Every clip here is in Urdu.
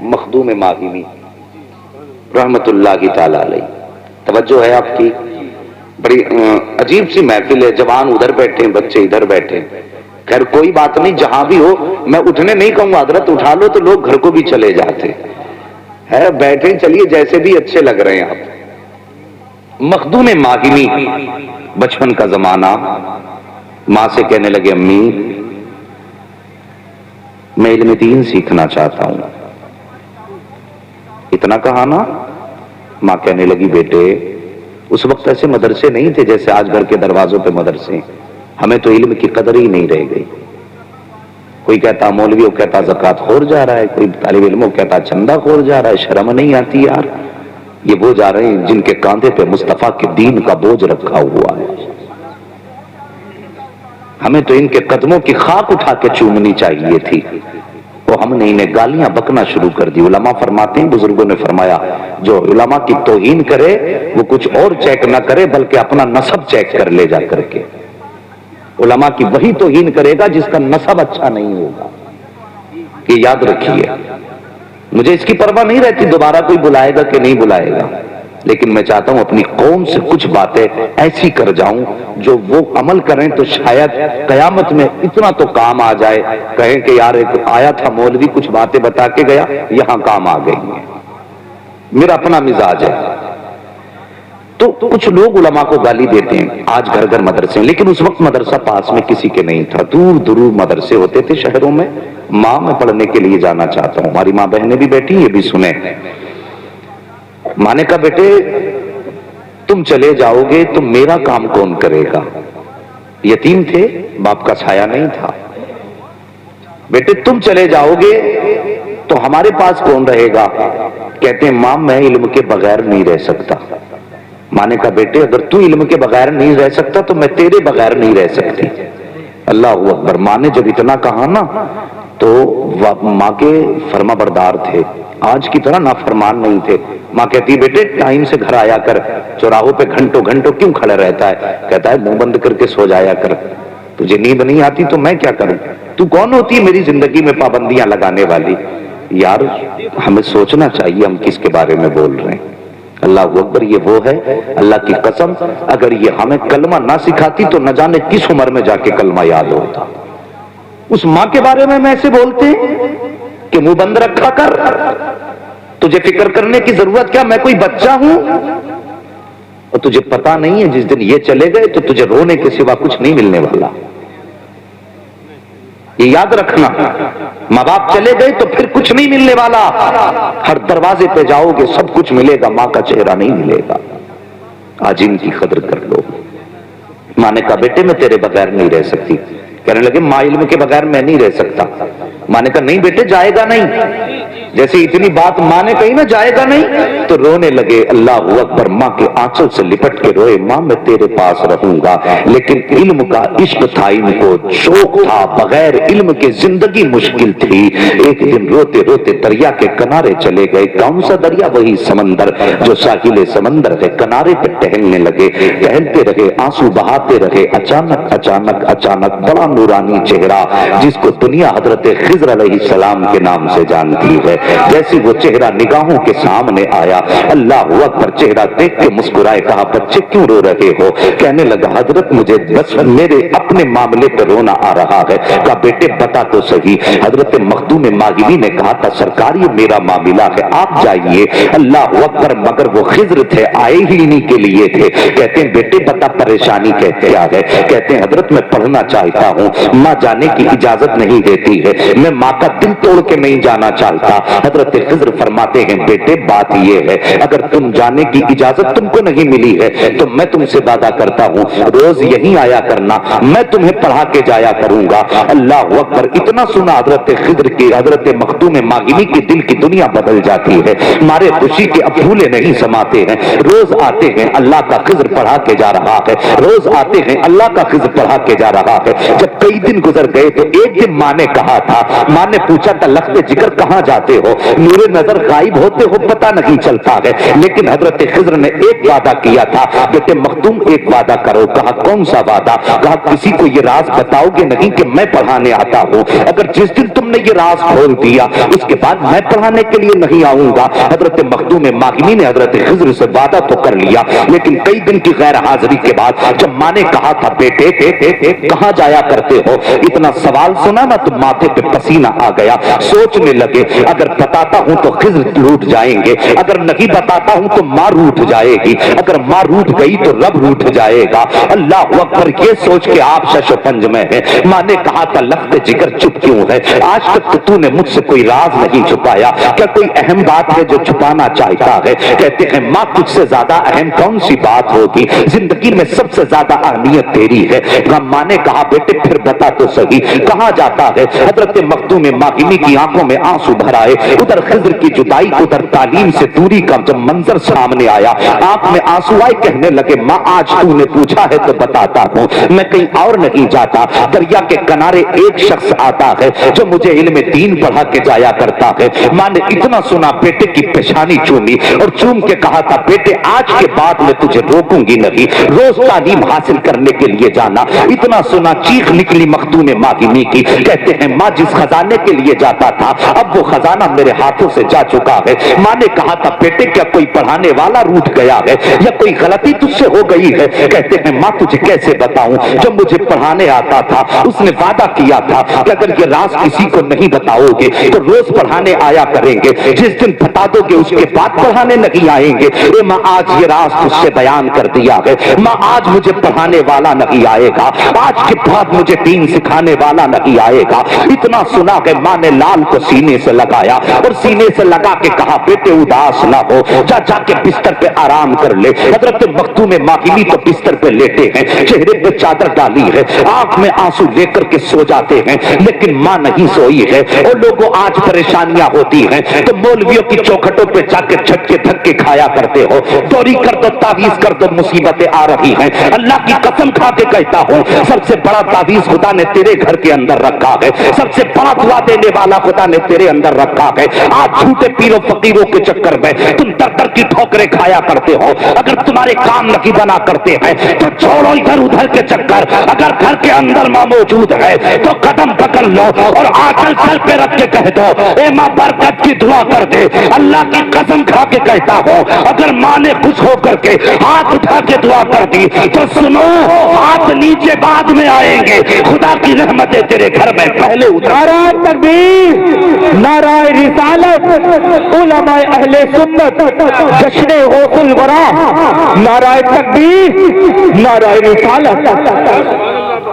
مخدوم ماہمی رحمت اللہ تعالی علیہ. توجہ ہے آپ کی؟ بڑی عجیب سی محفل ہے، جوان ادھر بیٹھے ہیں، بچے ادھر بیٹھے ہیں. خیر کوئی بات نہیں، جہاں بھی ہو میں اٹھنے نہیں کہوں گا، حضرت اٹھا لو تو لوگ گھر کو بھی چلے جاتے ہے. بیٹھے چلیے جیسے بھی اچھے لگ رہے ہیں آپ. مخدوم ماہمی، بچپن کا زمانہ. ماں سے کہنے لگے امی میں علم دین سیکھنا چاہتا ہوں. اتنا کہا نا، ماں کہنے لگی بیٹے اس وقت ایسے مدرسے نہیں تھے جیسے آج گھر کے دروازوں پہ مدرسے. ہمیں تو علم کی قدر ہی نہیں رہ گئی. کوئی کہتا مولوی، وہ کہتا زکوٰۃ خور جا رہا ہے، کوئی طالب علم وہ کہتا چندہ خور جا رہا ہے. شرم نہیں آتی یار؟ یہ وہ جا رہے ہیں جن کے کاندھے پہ مصطفیٰ کے دین کا بوجھ رکھا ہوا ہے. ہمیں تو ان کے قدموں کی خاک اٹھا کے چومنی چاہیے تھی. وہ ہم نے انہیں گالیاں بکنا شروع کر دی. علماء فرماتے ہیں، بزرگوں نے فرمایا جو علماء کی توہین کرے وہ کچھ اور چیک نہ کرے بلکہ اپنا نسب چیک کر لے جا کر کے. علماء کی وہی توہین کرے گا جس کا نسب اچھا نہیں ہوگا. یہ یاد رکھیے. مجھے اس کی پرواہ نہیں رہتی دوبارہ کوئی بلائے گا کہ نہیں بلائے گا، لیکن میں چاہتا ہوں اپنی قوم سے کچھ باتیں ایسی کر جاؤں جو وہ عمل کریں تو شاید قیامت میں اتنا تو کام آ جائے. کہیں کہ یار ایک آیا تھا مولوی کچھ باتیں بتا کے گیا، یہاں کام آ گئی ہیں. میرا اپنا مزاج ہے. تو کچھ لوگ علماء کو گالی دیتے ہیں. آج گھر گھر مدرسے ہیں، لیکن اس وقت مدرسہ پاس میں کسی کے نہیں تھا. دور دور مدرسے ہوتے تھے شہروں میں. ماں میں پڑھنے کے لیے جانا چاہتا ہوں. ہماری ماں بہنیں بھی بیٹھی، یہ بھی سنیں. ماں نے کہا بیٹے تم چلے جاؤ گے تو میرا کام کون کرے گا؟ یتیم تھے، باپ کا سایہ نہیں تھا. بیٹے تم چلے جاؤ گے تو ہمارے پاس کون رہے گا؟ کہتے ہیں ماں میں علم کے بغیر نہیں رہ سکتا. ماں نے کہا بیٹے اگر تو علم کے بغیر نہیں رہ سکتا تو میں تیرے بغیر نہیں رہ سکتی. اللہ اکبر. ماں نے جب اتنا کہا نا تو ماں کے فرما بردار تھے، آج کی طرح نافرمان نہیں تھے. ماں کہتی بیٹے ٹائم سے گھر آیا کر، چوراہوں پہ گھنٹوں گھنٹوں کیوں کھڑا رہتا ہے؟ کہتا ہے منہ بند کر کے سو جایا کر. تجھے نیند نہیں آتی تو میں کیا کروں؟ تو کون ہوتی ہے میری زندگی میں پابندیاں لگانے والی؟ یار ہمیں سوچنا چاہیے ہم کس کے بارے میں بول رہے ہیں. اللہ اکبر. یہ وہ ہے اللہ کی قسم اگر یہ ہمیں کلمہ نہ سکھاتی تو نہ جانے کس عمر میں جا کے کلمہ یاد ہوتا. اس ماں کے بارے میں ایسے بولتے ہیں کہ منہ بند رکھا کر، تجھے فکر کرنے کی ضرورت کیا؟ میں کوئی بچہ ہوں؟ اور تجھے پتا نہیں ہے جس دن یہ چلے گئے تو تجھے رونے کے سوا کچھ نہیں ملنے والا. یہ یاد رکھنا. ماں باپ چلے گئے تو پھر کچھ نہیں ملنے والا. ہر دروازے پہ جاؤ گے سب کچھ ملے گا، ماں کا چہرہ نہیں ملے گا. آج ان کی قدر کر لو. ماں نے کہا بیٹے میں تیرے بغیر نہیں رہ سکتی. کہنے لگے ماں علم کے بغیر میں نہیں رہ سکتا. ماں نے کہا نہیں بیٹے جائے گا نہیں. جیسے اتنی بات ماں نے کہی نا جائے گا نہیں تو رونے لگے. اللہ اکبر. ماں کے آنچل سے لپٹ کے روئے. ماں میں تیرے پاس رہوں گا. لیکن علم کا عشق تھا ان کو، شوق تھا. بغیر علم کے زندگی مشکل تھی. ایک دن روتے روتے دریا کے کنارے چلے گئے. کون سا دریا؟ وہی سمندر جو ساحل سمندر ہے. کنارے پہ ٹہلنے لگے. ٹہلتے رہے، آنسو بہاتے رہے. اچانک اچانک اچانک بڑا نورانی چہرہ جس کو دنیا حضرت خضر علیہ السلام کے نام سے جانتی ہے، جیسے وہ چہرہ نگاہوں کے سامنے آیا. اللہ اکبر. چہرہ دیکھ کے مسکرائے. کہا بچے کیوں رو رہے ہو؟ کہنے لگا حضرت مجھے بس میرے اپنے معاملے پہ رونا آ رہا ہے. کہا بیٹے بتا تو صحیح. حضرت مخدوم ماہمی نے کہا تھا سرکار یہ میرا معاملہ ہے، آپ جائیے. اللہ اکبر. مگر وہ خضر تھے، آئے ہی انہی کے لیے تھے. کہتے ہیں بیٹے بتا پریشانی کیا ہے؟ کہتے ہیں حضرت میں پڑھنا چاہتا ہوں، ماں جانے کی اجازت نہیں دیتی ہے. میں ماں کا دل توڑ کے نہیں جانا چاہتا. حضرت خضر فرماتے ہیں بیٹے بات یہ ہے اگر تم جانے کی اجازت تم کو نہیں ملی ہے تو میں تم سے وعدہ کرتا ہوں روز یہیں آیا کرنا، میں تمہیں پڑھا کے جایا کروں گا. اللہ اکبر. اتنا سنا حضرت خضر کی، حضرت مخدوم ماہمی کی دل کی دنیا بدل جاتی ہے. مارے خوشی کے اب بھولے نہیں سماتے ہیں. روز آتے ہیں اللہ کا خضر پڑھا کے جا رہا ہے. روز آتے ہیں اللہ کا خضر پڑھا کے جا رہا ہے. جب کئی دن گزر گئے تو ایک دن ماں نے کہا تھا، ماں نے پوچھا تھا لخت جگر کہاں جاتے ہو, نور نظر غائب ہوتے ہو پتہ نہیں چلتا ہے. لیکن حضرت خضر نے ایک وعدہ کیا تھا, بیٹے مخدوم ایک وعدہ کرو. کہا کون سا وعدہ؟ کہا کسی کو یہ راز بتاؤ گے نہیں کہ میں پڑھانے آتا ہوں. اگر جس دن تم نے یہ راز کھول دیا اس کے بعد میں پڑھانے کے لیے نہیں آؤں گا. حضرت مخدوم ماہمی نے حضرت خضر سے وعدہ تو کر لیا, لیکن کئی دن کی غیر حاضری کے بعد جب ماں نے کہا تھا بیٹے کہاں جایا کرتے ہو, اتنا سوال سنا نا تو ماتھے پہ پسینہ آ گیا. سوچنے لگے اگر بتاتا ہوں تو خضر روٹ جائیں گے, اگر نہیں بتاتا ہوں تو ماں روٹ جائے گی, اگر ماں روٹ گئی تو رب روٹ جائے گا. اللہ اکبر, یہ سوچ کے آپ شش و پنج میں ہیں. ماں نے کہا تھا لخت جگر چپ کیوں ہے, آج تک تو نے مجھ سے کوئی راز نہیں چھپایا, کیا کوئی اہم بات ہے جو چھپانا چاہتا ہے؟ کہتے ہیں ماں تجھ سے زیادہ اہم کون سی بات ہوگی, زندگی میں سب سے زیادہ اہمیت تیری ہے. ماں نے کہا بیٹے پھر بتا تو صحیح کہاں جاتا ہے؟ حضرت مخدوم ماہمی کی آنکھوں میں آنسو بھر آئے. ادھر خضر کی جدائی, ادھر تعلیم سے دوری کا جب منظر سامنے آیا, آنکھ میں آنسو آئے. کہنے لگے ماں آج تو نے پوچھا ہے تو بتاتا ہوں, میں کہیں اور نہیں جاتا. دریا کے کنارے ایک شخص آتا ہے جو مجھے علم دین پڑھا کے جایا کرتا ہے. ماں نے اتنا سنا بیٹے کی پیشانی چومی اور چوم کے کہا تھا بیٹے آج کے بعد میں تجھے روکوں گی نہیں, روز تعلیم حاصل کرنے کے لیے جانا. اتنا سنا چیخ نکلی مخدوم ماہمی کی. کہتے ہیں ماں جس خزانے کے لیے جاتا تھا اب وہ خزانہ میرے ہاتھوں سے جا چکا ہے. ماں نے کہا تھا بیٹے کیا کوئی پڑھانے والا روٹ گیا ہے یا کوئی غلطی تجھ سے ہو گئی ہے؟ کہتے ہیں ماں تجھے کیسے بتاؤں, جب مجھے پڑھانے آتا تھا اس نے وعدہ کیا تھا کہ اگر یہ راز کسی کو نہیں بتاؤ گے تو روز پڑھانے آیا کریں گے, جس دن بتا دو گے اس کے بعد پڑھانے نہیں آئیں گے. اے ماں آج یہ راز تجھ سے بیان کر دیا ہے. ماں آج مجھے پڑھانے والا نہیں آئے گا, آج کے بعد مجھے دین سکھانے والا نہیں آئے گا. اتنا سنا کہ ماں نے لال کو سینے سے لگایا اور سینے سے لگا کے کہا بیٹے اداس نہ ہو, جا کے بستر پہ آرام کر لے. حضرت مخدوم ماہمی تو بستر پہ لیٹے ہیں, چہرے پہ چادر ڈالی ہے, آنکھ میں آنسو لے کر کے سو جاتے ہیں. لیکن ماں نہیں سوئی ہے. اور لوگوں آج پریشانیاں ہوتی ہیں تو مولویوں کی چوکھٹوں پہ جا کے جھٹکے دھکے کھایا کرتے ہو, دوری کر دو تعویذ کر دو مصیبتیں آ رہی ہیں. اللہ کی قسم کھا کے کہتا ہوں سب سے بڑا تعویذ خدا نے تیرے گھر کے اندر رکھا ہے, سب سے بڑا دعا دینے والا خدا نے تیرے اندر رکھا ہے. آج جھوٹے پیروں فقیروں کے چکر میں تم در در کی ٹھوکریں کھایا کرتے ہو. اگر تمہارے کام نہیں بنا کرتے ہیں تو چھوڑو ادھر ادھر کے چکر. اگر گھر کے اندر ماں موجود ہے تو قدم پکڑ لو اور آنچل سر پہ رکھ کے کہہ دو اے ماں برکت کی دعا کر دے. اللہ کی قسم کھا کے کہتا ہوں اگر ماں نے خوش ہو کر کے ہاتھ اٹھا کے دعا کر دی تو سنو ہاتھ نیچے بعد میں آئیں گے. خدا کی رحمتیں تیرے گھر میں پہلے اتر. نعرہ تکبیر, نعرہ رسالت, علماء اہل سنت, جشن غوث الورا, نعرہ تکبیر, نعرہ رسالت.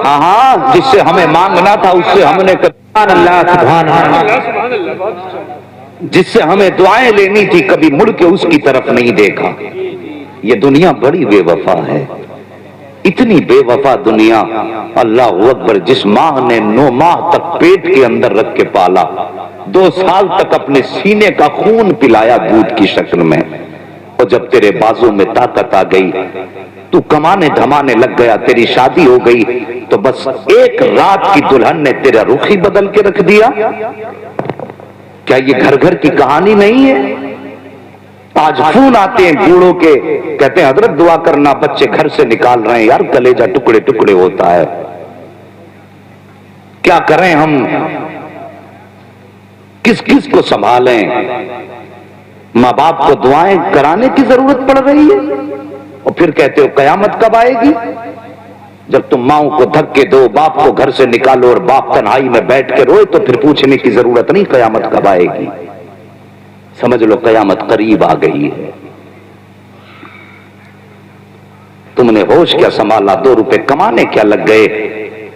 ہاں جس سے ہمیں مانگنا تھا اس سے ہم نے سبحان اللہ, سبحان اللہ. جس سے ہمیں دعائیں لینی تھی کبھی مڑ کے اس کی طرف نہیں دیکھا. یہ دنیا بڑی بے وفا ہے, اتنی بے وفا دنیا. اللہ اکبر, جس ماں نے 9 ماہ تک پیٹ کے اندر رکھ کے پالا, 2 سال تک اپنے سینے کا خون پلایا دودھ کی شکل میں, اور جب تیرے بازو میں طاقت آ گئی تو کمانے دھمانے لگ گیا, تیری شادی ہو گئی تو بس ایک رات کی دلہن نے تیرا رخ ہی بدل کے رکھ دیا. کیا یہ گھر گھر کی کہانی نہیں ہے؟ آج فون آتے ہیں بوڑھوں کے, کہتے ہیں حضرت دعا کرنا بچے گھر سے نکال رہے ہیں. یار کلیجہ ٹکڑے ٹکڑے ہوتا ہے, کیا کریں ہم, کس کس کو سنبھالیں. ماں باپ کو دعائیں کرانے کی ضرورت پڑ رہی ہے اور پھر کہتے ہو قیامت کب آئے گی. جب تم ماؤں کو دھکے دو, باپ کو گھر سے نکالو اور باپ تنہائی میں بیٹھ کے روئے تو پھر پوچھنے کی ضرورت نہیں قیامت کب آئے گی. سمجھ لو قیامت قریب آ گئی ہے. تم نے ہوش کیا سنبھالا, 2 روپے کمانے کیا لگ گئے.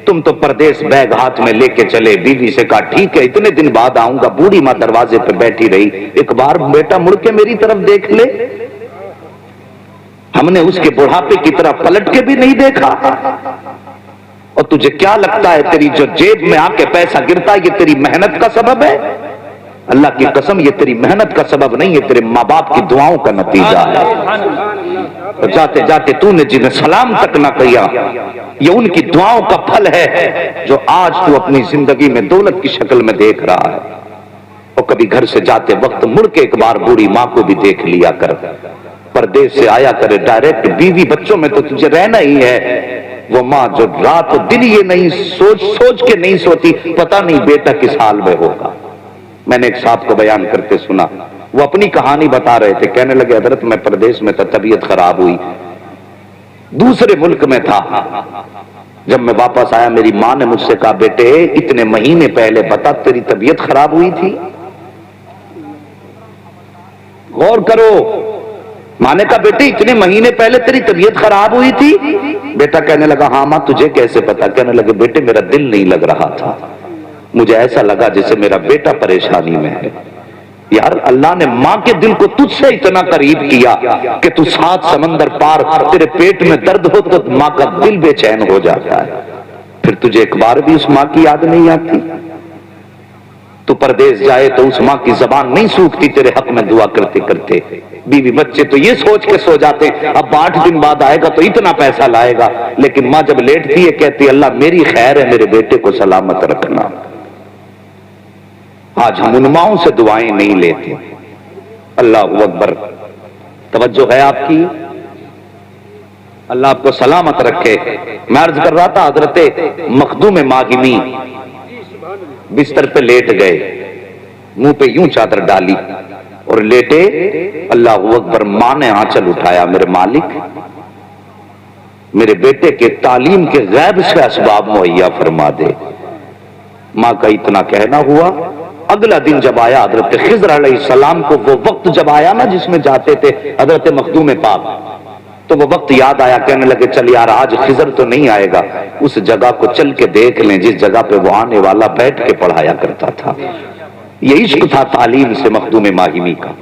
تم تو پردیس بیگ ہاتھ میں لے کے چلے, بیوی سے کہا ٹھیک ہے اتنے دن بعد آؤں گا. بوڑھی ماں دروازے پہ بیٹھی رہی, ایک بار بیٹا مڑ کے میری طرف دیکھ لے. ہم نے اس کے بڑھاپے کی طرف پلٹ کے بھی نہیں دیکھا. اور تجھے کیا لگتا ہے تیری جو جیب میں آ کے پیسہ گرتا ہے یہ تیری محنت کا سبب ہے؟ اللہ کی قسم یہ تیری محنت کا سبب نہیں ہے, تیرے ماں باپ کی دعاؤں کا نتیجہ ہے. اور جاتے جاتے تو نے جنہیں سلام تک نہ کیا, یہ ان کی دعاؤں کا پھل ہے جو آج تو اپنی زندگی میں دولت کی شکل میں دیکھ رہا ہے. اور کبھی گھر سے جاتے وقت مڑ کے ایک بار بوڑھی ماں کو بھی دیکھ لیا کر، پردیس سے آیا کرے ڈائریکٹ بیوی بچوں میں تو تجھے رہنا ہی ہے۔ وہ ماں جو رات و دن یہ نہیں سوچ کے نہیں سوتی پتہ نہیں بیٹا کس حال میں ہوگا۔ میں نے ایک صاحب کو بیان کرتے سنا، وہ اپنی کہانی بتا رہے تھے، کہنے لگے حضرت میں پردیس میں تھا، طبیعت خراب ہوئی، دوسرے ملک میں تھا، جب میں واپس آیا میری ماں نے مجھ سے کہا بیٹے اتنے مہینے پہلے بتا تیری طبیعت خراب ہوئی تھی؟ غور کرو، ماں نے کہا بیٹے اتنے مہینے پہلے تیری طبیعت خراب ہوئی تھی؟ بیٹا کہنے لگا ہاں ماں تجھے کیسے پتا؟ کہنے لگے بیٹے میرا دل نہیں لگ رہا تھا، مجھے ایسا لگا جیسے میرا بیٹا پریشانی میں ہے۔ یار اللہ نے ماں کے دل کو تجھ سے اتنا قریب کیا کہ تو 7 سمندر پار تیرے پیٹ میں درد ہو تو ماں کا دل بے چین ہو جاتا ہے، پھر تجھے ایک بار بھی اس ماں کی یاد نہیں آتی؟ تو پردیس جائے تو اس ماں کی زبان نہیں سوکھتی تیرے حق میں دعا کرتے کرتے، بیوی بچے تو یہ سوچ کے سو جاتے اب 8 دن بعد آئے گا تو اتنا پیسہ لائے گا، لیکن ماں جب لیٹتی ہے کہتی اللہ میری خیر ہے میرے بیٹے کو سلامت رکھنا۔ آج ہم ان ماؤں سے دعائیں نہیں لیتے۔ اللہ اکبر، توجہ ہے آپ کی؟ اللہ آپ کو سلامت رکھے۔ میں عرض کر رہا تھا حضرت مخدوم ماہمی بستر پہ لیٹ گئے، منہ پہ یوں چادر ڈالی اور لیٹے، اللہ اکبر، ماں نے آنچل اٹھایا، میرے مالک میرے بیٹے کے تعلیم کے غیب سے اسباب مہیا فرما دے۔ ماں کا اتنا کہنا ہوا، اگلا دن جب آیا حضرت خضر علیہ السلام کو وہ وقت جب آیا نا جس میں جاتے تھے حضرت مخدوم پاک، تو وہ وقت یاد آیا، کہنے لگے چل یار آج خضر تو نہیں آئے گا، اس جگہ کو چل کے دیکھ لیں جس جگہ پہ وہ آنے والا بیٹھ کے پڑھایا کرتا تھا۔ یہ عشق تھا تعلیم سے مخدوم ماہمی کا،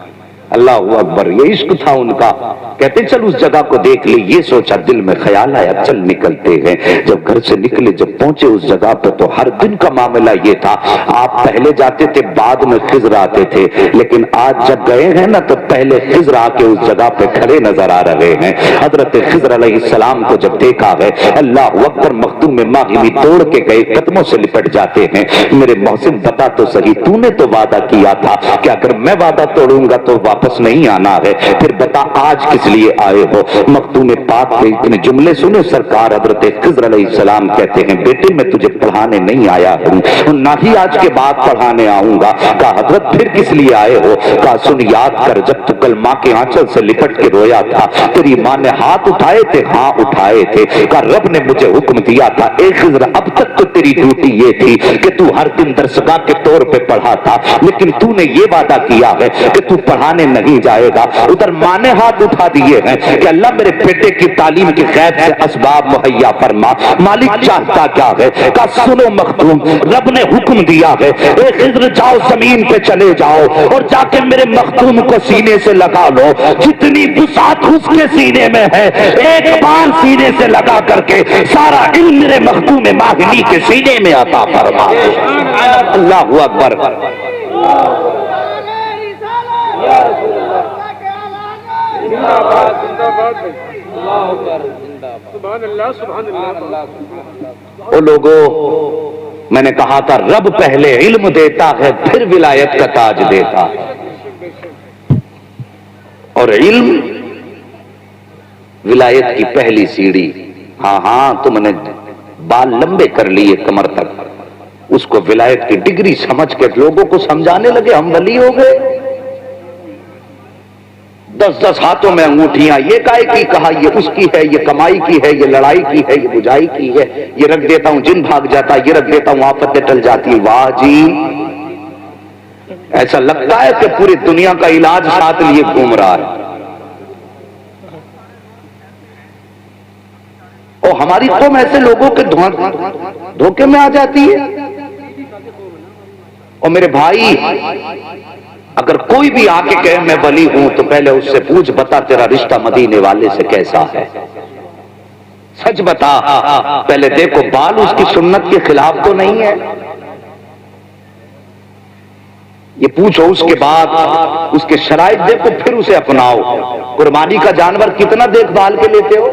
اللہ اکبر، یہ عشق تھا ان کا۔ کہتے چل اس جگہ کو دیکھ لی، یہ سوچا دل میں خیال آیا چل نکلتے ہیں۔ جب گھر سے نکلے جب پہنچے اس جگہ پہ تو ہر دن کا معاملہ یہ تھا، آپ پہلے جاتے تھے بعد میں خضر آتے تھے، لیکن آج جب گئے ہیں نا تو پہلے خضر آ کے اس جگہ پہ کھڑے نظر آ رہے ہیں۔ حضرت خضر علیہ السلام کو جب دیکھا ہے اللہ اکبر، مخدوم ماہمی توڑ کے گئے قدموں سے لپٹ جاتے ہیں، میرے محسن بتا تو صحیح، تو نے تو وعدہ کیا تھا کہ اگر میں وعدہ توڑوں گا تو واپس نہیں آنا ہے، پھر بتا آج کس لیے آئے ہو؟ مخدوم پاک کے اتنے جملے سنے سرکار حضرت خضر علیہ السلام کہتے ہیں بیٹے میں تجھے پڑھانے نہیں آیا ہوں، نہ ہی آج کے بعد پڑھانے آؤں گا۔ کہا حضرت پھر کس لیے آئے ہو؟ کہا سن یاد کر جب تو کل ماں کے آنچل سے لپٹ کے رویا تھا تیری ماں نے ہاتھ اٹھائے تھے؟ ہاں اٹھائے تھے۔ کہا رب نے مجھے حکم دیا تھا اے خضر اب تک تو تیری ڈیوٹی یہ تھی کہ تو ہر دن درسگاہ کے طور پہ پڑھاتا، لیکن تو نے یہ وعدہ کیا ہے کہ تو پڑھانے نہیں جائے گا۔ ادھر ماں نے ہاتھ اٹھا دیے ہیں کہ اللہ میرے بیٹے کی تعلیم کے غیب سے اسباب مہیا فرما، مالک چاہتا کیا ہے؟ کہا سنو مخدوم، رب نے حکم دیا ہے اے خضر جاؤ زمین پہ چلے جاؤ اور جا کے میرے مخدوم کو سینے سے لگا لو، جتنی وسعت اس کے سینے میں ہے ایک بار سینے سے لگا کر کے سارا علم میرے مخدوم ماہمی کے سینے میں عطا فرما۔ اللہ اکبر، او لوگوں، میں نے کہا تھا رب پہلے علم دیتا ہے پھر ولایت کا تاج دیتا، اور علم ولایت کی پہلی سیڑھی۔ ہاں ہاں تم نے بال لمبے کر لیے کمر تک، اس کو ولایت کی ڈگری سمجھ کے لوگوں کو سمجھانے لگے ہم ولی ہو گئے۔ 10 ہاتھوں میں انگوٹھیاں، یہ کائے کی؟ کہا یہ اس کی ہے، یہ کمائی کی ہے، یہ لڑائی کی ہے، یہ بجائی کی ہے، یہ رکھ دیتا ہوں جن بھاگ جاتا، یہ رکھ دیتا ہوں آفتیں ٹل جاتی۔ واہ جی، ایسا لگتا ہے کہ پوری دنیا کا علاج ساتھ لیے گھوم رہا ہے۔ اور ہماری قوم ایسے لوگوں کے دھوکے میں آ جاتی ہے۔ اور میرے بھائی اگر کوئی بھی آ کے کہے میں ولی ہوں تو پہلے اس سے پوچھ بتا تیرا رشتہ مدینے والے سے کیسا ہے، سچ بتا، پہلے دیکھو بال اس کی سنت کے خلاف تو نہیں ہے، یہ پوچھو، اس کے بعد اس کے شرائط دیکھو پھر اسے اپناؤ۔ قربانی کا جانور کتنا دیکھ بھال کے لیتے ہو؟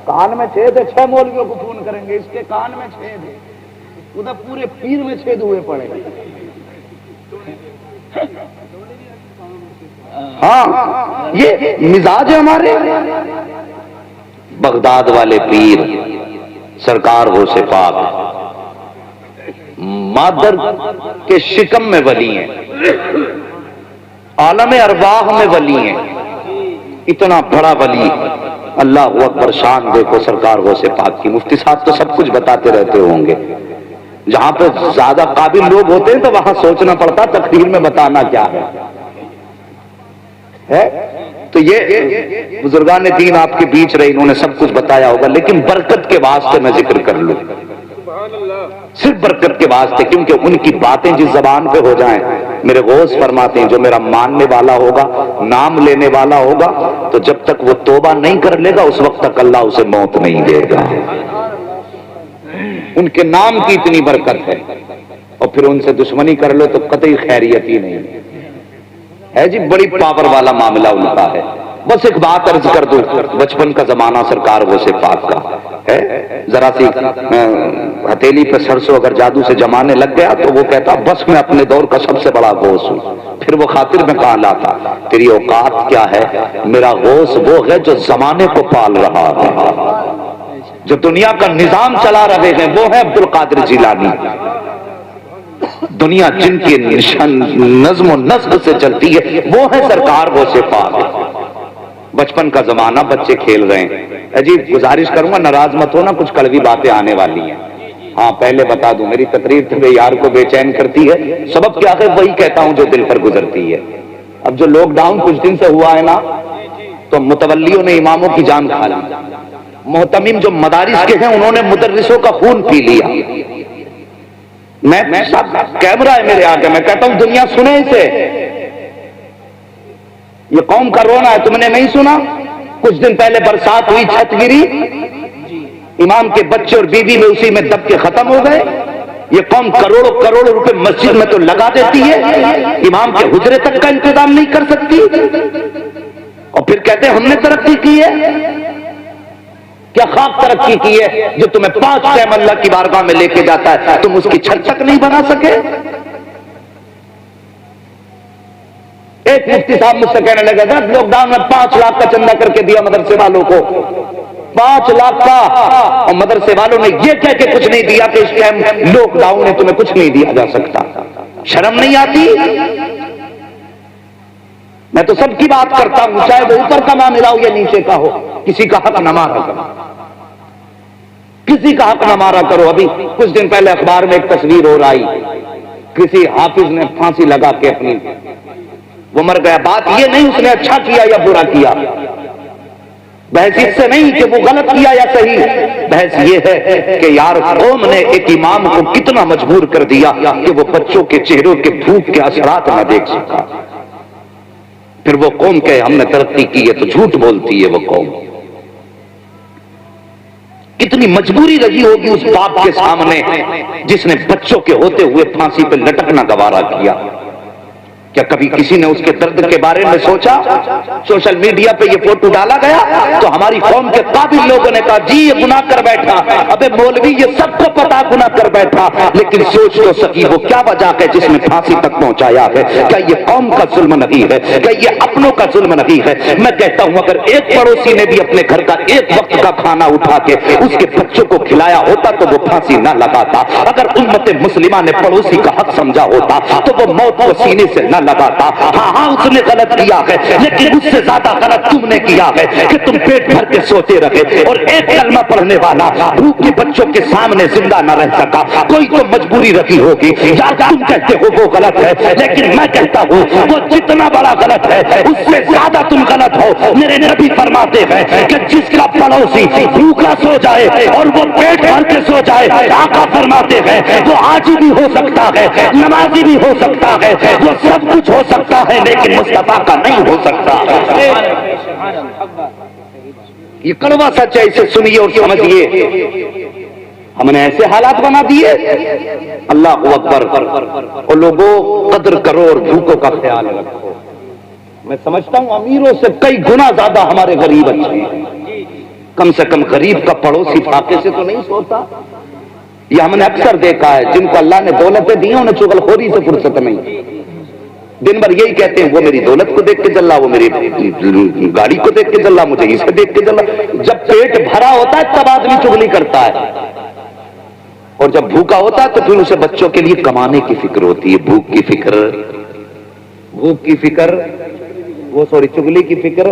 کان میں چھید ہے، 6 مولویوں کو فون کریں گے اس کے کان میں چھید ہے، ادھر پورے پیر میں چھید ہوئے پڑے. ہاں یہ مزاج ہے ہمارے. بغداد والے پیر سرکار غوث پاک مادر کے شکم میں ولی ہیں, عالم ارواح میں ولی ہیں. اتنا بڑا ولی, اللہ اکبر, شان دیکھو سرکار غوث پاک کی. مفتی صاحب تو سب کچھ بتاتے رہتے ہوں گے. جہاں پہ زیادہ قابل لوگ ہوتے ہیں تو وہاں سوچنا پڑتا تقریر میں بتانا کیا ہے. تو یہ بزرگان دین آپ کے بیچ رہے, انہوں نے سب کچھ بتایا ہوگا, لیکن برکت کے واسطے میں ذکر کر لوں, صرف برکت کے واسطے, کیونکہ ان کی باتیں جس زبان پہ ہو جائیں. میرے غوث فرماتے ہیں جو میرا ماننے والا ہوگا, نام لینے والا ہوگا, تو جب تک وہ توبہ نہیں کر لے گا اس وقت تک اللہ اسے موت نہیں دے گا. ان کے نام کی اتنی برکت ہے, اور پھر ان سے دشمنی کر لو تو قطعی خیریت ہی نہیں ہے جی. بڑی پاور والا معاملہ ان کا ہے. بس ایک بات عرض کر دوں, بچپن کا زمانہ سرکار غوث پاک کا ہے, ذرا سی ہتھیلی پہ سرسوں اگر جادو سے جمانے لگ گیا تو وہ کہتا بس میں اپنے دور کا سب سے بڑا غوث ہوں. پھر وہ خاطر میں کہاں لاتا, تیری اوقات کیا ہے, میرا غوث وہ ہے جو زمانے کو پال رہا ہے, جو دنیا کا نظام چلا رہے ہیں, وہ ہے عبد القادر جیلانی. دنیا جن کی نظم و نسق سے چلتی ہے وہ ہے سرکار غوث پاک. بچپن کا زمانہ, بچے کھیل رہے ہیں. عجیب گزارش کروں گا, ناراض مت ہونا, کچھ کڑوی باتیں آنے والی ہیں. ہاں پہلے بتا دوں, میری تقریر تمہیں یار کو بے چین کرتی ہے, سبب کیا ہے وہی کہتا ہوں جو دل پر گزرتی ہے. اب جو لاک ڈاؤن کچھ دن سے ہوا ہے نا, تو متولیوں نے اماموں کی جان کھا لی. محتمم جو مدارس کے ہیں انہوں نے مدرسوں کا خون پی لیا. میں سب کیمرہ ہے میرے آگے, میں کہتا ہوں دنیا سنے اسے. یہ قوم کا رونا ہے, تم نے نہیں سنا؟ کچھ دن پہلے برسات ہوئی, چھت گری, امام کے بچے اور بیوی میں اسی میں دب کے ختم ہو گئے. یہ قوم کروڑوں کروڑوں روپے مسجد میں تو لگا دیتی ہے, امام کے حجرے تک کا انتظام نہیں کر سکتی, اور پھر کہتے ہیں ہم نے ترقی کی ہے. کیا خاک ترقی کی ہے جو تمہیں 5 ٹائم اللہ کی بارگاہ میں لے کے جاتا ہے, تم اس کی چھت تک نہیں بنا سکے. ایک مفتی صاحب مجھ سے کہنے لگا تھا لاک ڈاؤن میں 5 لاکھ کا چندہ کر کے دیا مدرسے والوں کو, 5 لاکھ کا, اور مدرسے والوں نے یہ کہہ کے کچھ نہیں دیا کہ اس ٹائم لاک ڈاؤن ہے تمہیں کچھ نہیں دیا جا سکتا. شرم نہیں آتی؟ میں تو سب کی بات کرتا ہوں, چاہے وہ اوپر کا معاملہ ہو یا نیچے کا ہو, کسی کا حق نہ مارا کرو, کسی کا حق نہ مارا کرو. ابھی کچھ دن پہلے اخبار میں ایک تصویر ہو رہی, کسی حافظ نے پھانسی لگا کے اپنی, وہ مر گیا. بات یہ نہیں اس نے اچھا کیا یا برا کیا, بحث اس سے نہیں کہ وہ غلط کیا یا صحیح, بحث یہ ہے کہ یار قوم نے ایک امام کو کتنا مجبور کر دیا کہ وہ بچوں کے چہروں کے بھوک کے اثرات نہ دیکھ سکا. پھر وہ قوم کہ ہم نے ترقی کی ہے تو جھوٹ بولتی ہے. وہ قوم کتنی مجبوری رہی ہوگی اس باپ کے سامنے جس نے بچوں کے ہوتے ہوئے پھانسی پہ لٹکنا گوارا کیا. کیا کبھی کسی نے اس کے درد کے بارے میں سوچا؟ سوشل میڈیا پہ یہ فوٹو ڈالا گیا تو ہماری قوم کے قابل لوگوں نے کہا جی یہ گناہ کر بیٹھا. ابے مولوی یہ سب کو پتا گناہ کر بیٹھا, لیکن سوچ تو سکی وہ کیا وجہ ہے جس نے پھانسی تک پہنچایا ہے. کیا یہ قوم کا ظلم نہیں ہے؟ کیا یہ اپنوں کا ظلم نہیں ہے؟ میں کہتا ہوں اگر ایک پڑوسی نے بھی اپنے گھر کا ایک وقت کا کھانا اٹھا کے اس کے بچوں کو کھلایا ہوتا تو وہ پھانسی نہ لگاتا. اگر امت مسلمہ نے پڑوسی کا حق سمجھا ہوتا تو وہ موت کو سینے سے نہ لگاتا. ہاں اس نے غلط کیا ہے, لیکن اس سے زیادہ غلط تم نے کیا ہے کہ تم پیٹ بھر کے سوتے رہے اور ایک کلمہ پڑھنے والا بھوک کے بچوں کے سامنے زندہ نہ رہ سکا. کوئی تو مجبوری رکھی ہوگی, یا تم کہتے ہو وہ غلط ہے, لیکن میں کہتا ہوں وہ جتنا بڑا غلط ہے اس سے زیادہ تم غلط ہو. میرے نبی فرماتے ہیں کہ جس کا پڑوسی بھوکا سو جائے اور وہ پیٹ بھر کے سو جائے, آقا فرماتے ہیں وہ حاجی بھی ہو سکتا ہے, نمازی بھی ہو سکتا ہے, وہ سب کچھ ہو سکتا ہے, لیکن مصطفیٰ کا نہیں ہو سکتا. یہ کڑوا سچ ہے, اسے سنیے اور سمجھیے. ہم نے ایسے حالات بنا دیے. اللہ اکبر. اور لوگوں قدر کرو اور بھوکوں کا خیال رکھو. میں سمجھتا ہوں امیروں سے کئی گنا زیادہ ہمارے غریب اچھے ہیں. کم سے کم غریب کا پڑوسی فاقے سے تو نہیں سوتا. یہ ہم نے اکثر دیکھا ہے، جن کو اللہ نے دولتیں دی ہیں انہیں چغل خوری سے فرصت نہیں، دن بھر یہی کہتے ہیں وہ میری دولت کو دیکھ کے جلا، وہ میری گاڑی کو دیکھ کے جلا، مجھے اسے دیکھ کے جلا۔ جب پیٹ بھرا ہوتا ہے تب آدمی چغلی کرتا ہے، اور جب بھوکا ہوتا ہے تو پھر اسے بچوں کے لیے کمانے کی فکر ہوتی ہے، بھوک کی فکر وہ چغلی کی فکر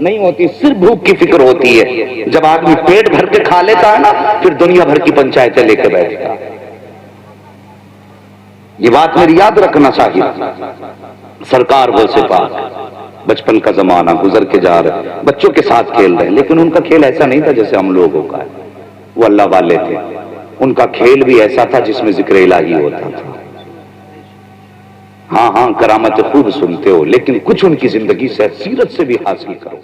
نہیں ہوتی، صرف بھوک کی فکر ہوتی ہے۔ جب آدمی پیٹ بھر کے کھا لیتا ہے نا پھر دنیا بھر کی پنچایتیں لے کے بیٹھتا ہے۔ یہ بات میری یاد رکھنا چاہیے۔ سرکار وہ پاک بچپن کا زمانہ گزر کے جا رہے، بچوں کے ساتھ کھیل رہے، لیکن ان کا کھیل ایسا نہیں تھا جیسے ہم لوگوں کا ہے، وہ اللہ والے تھے، ان کا کھیل بھی ایسا تھا جس میں ذکر الہی ہوتا تھا۔ ہاں کرامت خوب سنتے ہو، لیکن کچھ ان کی زندگی سے سیرت سے بھی حاصل کرو۔